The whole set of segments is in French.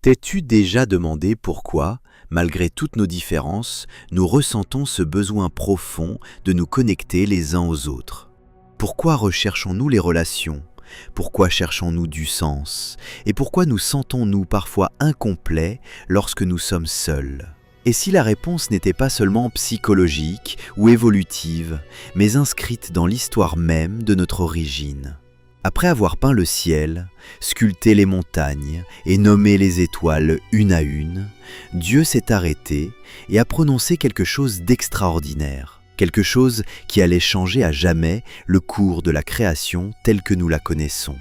T'es-tu déjà demandé pourquoi, malgré toutes nos différences, nous ressentons ce besoin profond de nous connecter les uns aux autres? Pourquoi recherchons-nous les relations? Pourquoi cherchons-nous du sens? Et pourquoi nous sentons-nous parfois incomplets lorsque nous sommes seuls? Et si la réponse n'était pas seulement psychologique ou évolutive, mais inscrite dans l'histoire même de notre origine? Après avoir peint le ciel, sculpté les montagnes et nommé les étoiles une à une, Dieu s'est arrêté et a prononcé quelque chose d'extraordinaire, quelque chose qui allait changer à jamais le cours de la création telle que nous la connaissons.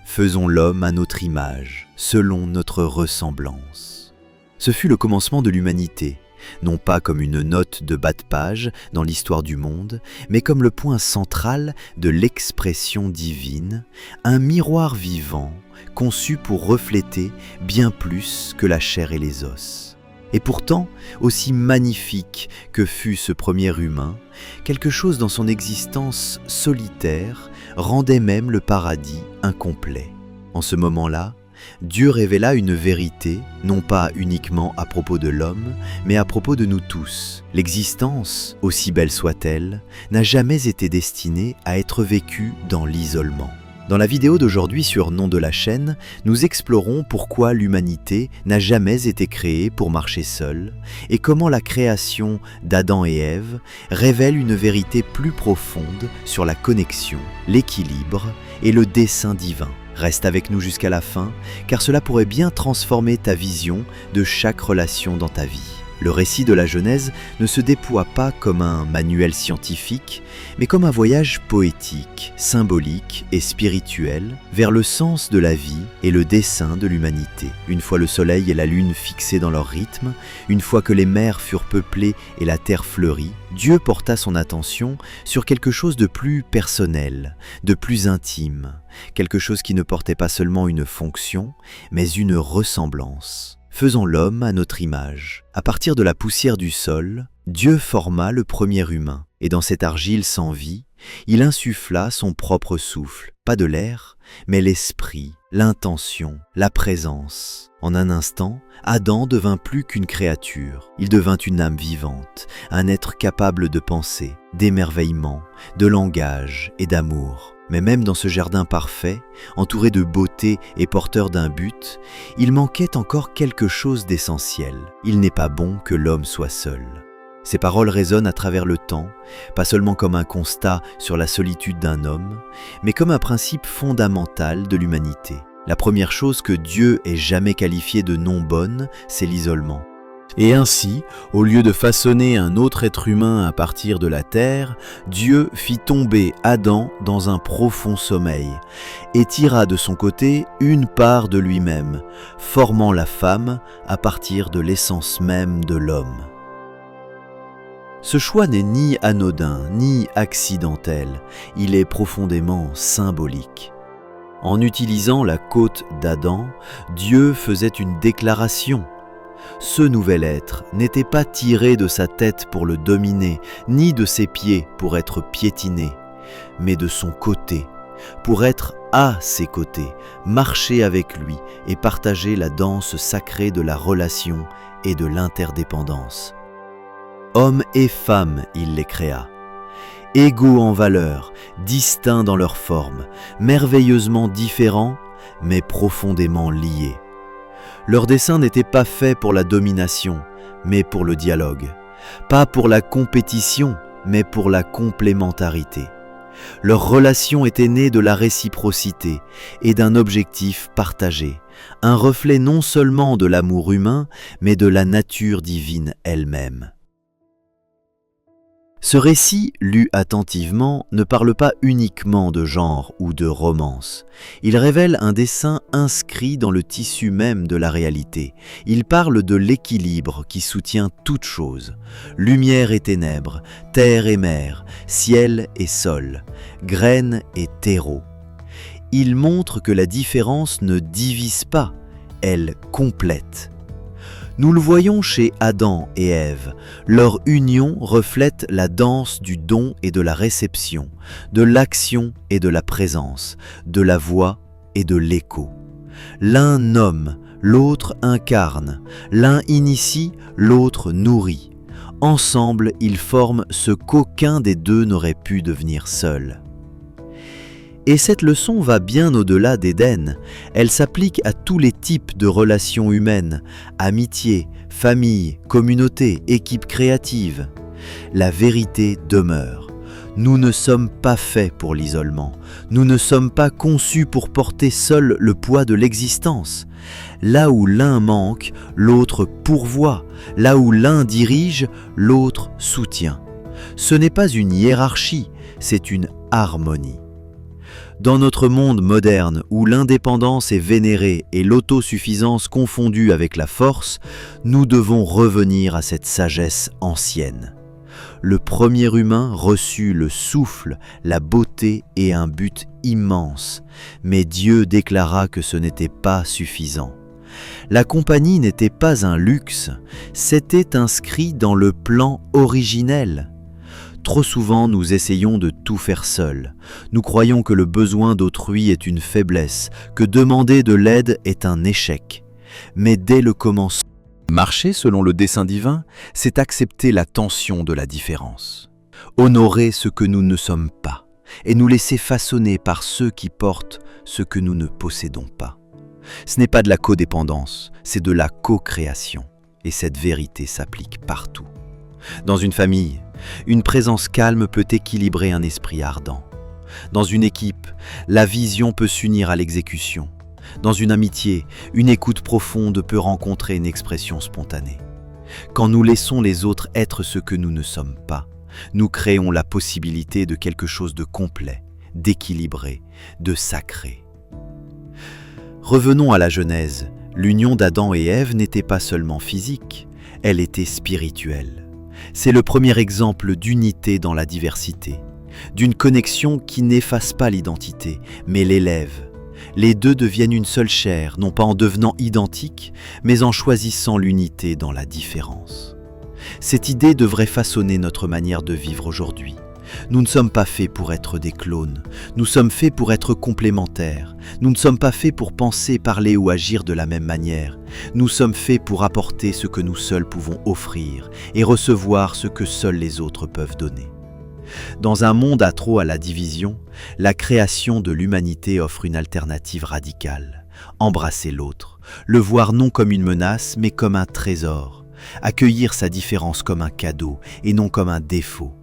Faisons l'homme à notre image, selon notre ressemblance. Ce fut le commencement de l'humanité, non pas comme une note de bas de page dans l'histoire du monde, mais comme le point central de l'expression divine, un miroir vivant conçu pour refléter bien plus que la chair et les os. Et pourtant, aussi magnifique que fut ce premier humain, quelque chose dans son existence solitaire rendait même le paradis incomplet. En ce moment-là, Dieu révéla une vérité, non pas uniquement à propos de l'homme, mais à propos de nous tous. L'existence, aussi belle soit-elle, n'a jamais été destinée à être vécue dans l'isolement. Dans la vidéo d'aujourd'hui sur Nom de la chaîne, nous explorons pourquoi l'humanité n'a jamais été créée pour marcher seule et comment la création d'Adam et Ève révèle une vérité plus profonde sur la connexion, l'équilibre et le dessein divin. Reste avec nous jusqu'à la fin, car cela pourrait bien transformer ta vision de chaque relation dans ta vie. Le récit de la Genèse ne se déploie pas comme un manuel scientifique, mais comme un voyage poétique, symbolique et spirituel vers le sens de la vie et le dessein de l'humanité. Une fois le soleil et la lune fixés dans leur rythme, une fois que les mers furent peuplées et la terre fleurie, Dieu porta son attention sur quelque chose de plus personnel, de plus intime, quelque chose qui ne portait pas seulement une fonction, mais une ressemblance. Faisons l'homme à notre image. À partir de la poussière du sol, Dieu forma le premier humain, et dans cette argile sans vie, il insuffla son propre souffle, pas de l'air, mais l'esprit, l'intention, la présence. En un instant, Adam devint plus qu'une créature, il devint une âme vivante, un être capable de penser, d'émerveillement, de langage et d'amour. Mais même dans ce jardin parfait, entouré de beauté et porteur d'un but, il manquait encore quelque chose d'essentiel. Il n'est pas bon que l'homme soit seul. Ces paroles résonnent à travers le temps, pas seulement comme un constat sur la solitude d'un homme, mais comme un principe fondamental de l'humanité. La première chose que Dieu ait jamais qualifiée de non bonne, c'est l'isolement. Et ainsi, au lieu de façonner un autre être humain à partir de la terre, Dieu fit tomber Adam dans un profond sommeil et tira de son côté une part de lui-même, formant la femme à partir de l'essence même de l'homme. Ce choix n'est ni anodin, ni accidentel, il est profondément symbolique. En utilisant la côte d'Adam, Dieu faisait une déclaration. Ce nouvel être n'était pas tiré de sa tête pour le dominer, ni de ses pieds pour être piétiné, mais de son côté, pour être à ses côtés, marcher avec lui et partager la danse sacrée de la relation et de l'interdépendance. Hommes et femmes, il les créa. Égaux en valeur, distincts dans leur forme, merveilleusement différents, mais profondément liés. Leur dessein n'était pas fait pour la domination, mais pour le dialogue. Pas pour la compétition, mais pour la complémentarité. Leur relation était née de la réciprocité et d'un objectif partagé, un reflet non seulement de l'amour humain, mais de la nature divine elle-même. Ce récit, lu attentivement, ne parle pas uniquement de genre ou de romance. Il révèle un dessein inscrit dans le tissu même de la réalité. Il parle de l'équilibre qui soutient toute chose. Lumière et ténèbres, terre et mer, ciel et sol, graines et terreau. Il montre que la différence ne divise pas, elle complète. Nous le voyons chez Adam et Ève. Leur union reflète la danse du don et de la réception, de l'action et de la présence, de la voix et de l'écho. L'un nomme, l'autre incarne, l'un initie, l'autre nourrit. Ensemble, ils forment ce qu'aucun des deux n'aurait pu devenir seul. Et cette leçon va bien au-delà d'Éden. Elle s'applique à tous les types de relations humaines, amitié, famille, communauté, équipe créative. La vérité demeure. Nous ne sommes pas faits pour l'isolement. Nous ne sommes pas conçus pour porter seul le poids de l'existence. Là où l'un manque, l'autre pourvoit. Là où l'un dirige, l'autre soutient. Ce n'est pas une hiérarchie, c'est une harmonie. Dans notre monde moderne où l'indépendance est vénérée et l'autosuffisance confondue avec la force, nous devons revenir à cette sagesse ancienne. Le premier humain reçut le souffle, la beauté et un but immense, mais Dieu déclara que ce n'était pas suffisant. La compagnie n'était pas un luxe, c'était inscrit dans le plan originel. Trop souvent, nous essayons de tout faire seuls. Nous croyons que le besoin d'autrui est une faiblesse, que demander de l'aide est un échec. Mais dès le commencement, marcher selon le dessein divin, c'est accepter la tension de la différence. Honorer ce que nous ne sommes pas et nous laisser façonner par ceux qui portent ce que nous ne possédons pas. Ce n'est pas de la codépendance, c'est de la co-création. Et cette vérité s'applique partout. Dans une famille, une présence calme peut équilibrer un esprit ardent. Dans une équipe, la vision peut s'unir à l'exécution. Dans une amitié, une écoute profonde peut rencontrer une expression spontanée. Quand nous laissons les autres être ce que nous ne sommes pas, nous créons la possibilité de quelque chose de complet, d'équilibré, de sacré. Revenons à la Genèse. L'union d'Adam et Ève n'était pas seulement physique, elle était spirituelle. C'est le premier exemple d'unité dans la diversité, d'une connexion qui n'efface pas l'identité, mais l'élève. Les deux deviennent une seule chair, non pas en devenant identiques, mais en choisissant l'unité dans la différence. Cette idée devrait façonner notre manière de vivre aujourd'hui. Nous ne sommes pas faits pour être des clones, nous sommes faits pour être complémentaires. Nous ne sommes pas faits pour penser, parler ou agir de la même manière. Nous sommes faits pour apporter ce que nous seuls pouvons offrir et recevoir ce que seuls les autres peuvent donner. Dans un monde accro à la division, la création de l'humanité offre une alternative radicale. Embrasser l'autre, le voir non comme une menace mais comme un trésor. Accueillir sa différence comme un cadeau et non comme un défaut.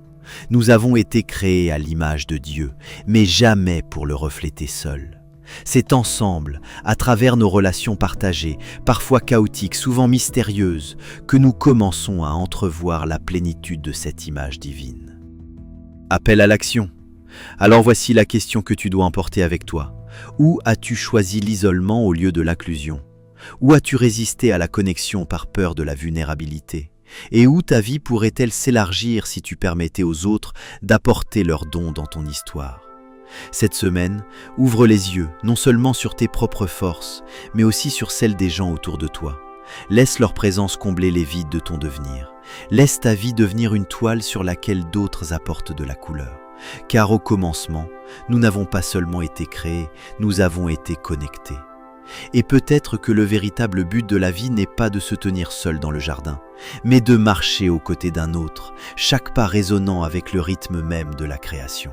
Nous avons été créés à l'image de Dieu, mais jamais pour le refléter seul. C'est ensemble, à travers nos relations partagées, parfois chaotiques, souvent mystérieuses, que nous commençons à entrevoir la plénitude de cette image divine. Appel à l'action. Alors voici la question que tu dois emporter avec toi. Où as-tu choisi l'isolement au lieu de l'inclusion? Où as-tu résisté à la connexion par peur de la vulnérabilité? Et où ta vie pourrait-elle s'élargir si tu permettais aux autres d'apporter leurs dons dans ton histoire? Cette semaine, ouvre les yeux non seulement sur tes propres forces, mais aussi sur celles des gens autour de toi. Laisse leur présence combler les vides de ton devenir. Laisse ta vie devenir une toile sur laquelle d'autres apportent de la couleur. Car au commencement, nous n'avons pas seulement été créés, nous avons été connectés. Et peut-être que le véritable but de la vie n'est pas de se tenir seul dans le jardin, mais de marcher aux côtés d'un autre, chaque pas résonnant avec le rythme même de la création.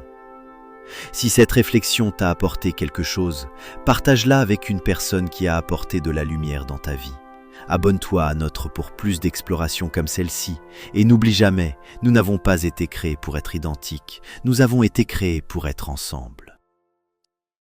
Si cette réflexion t'a apporté quelque chose, partage-la avec une personne qui a apporté de la lumière dans ta vie. Abonne-toi à notre pour plus d'explorations comme celle-ci, et n'oublie jamais, nous n'avons pas été créés pour être identiques, nous avons été créés pour être ensemble.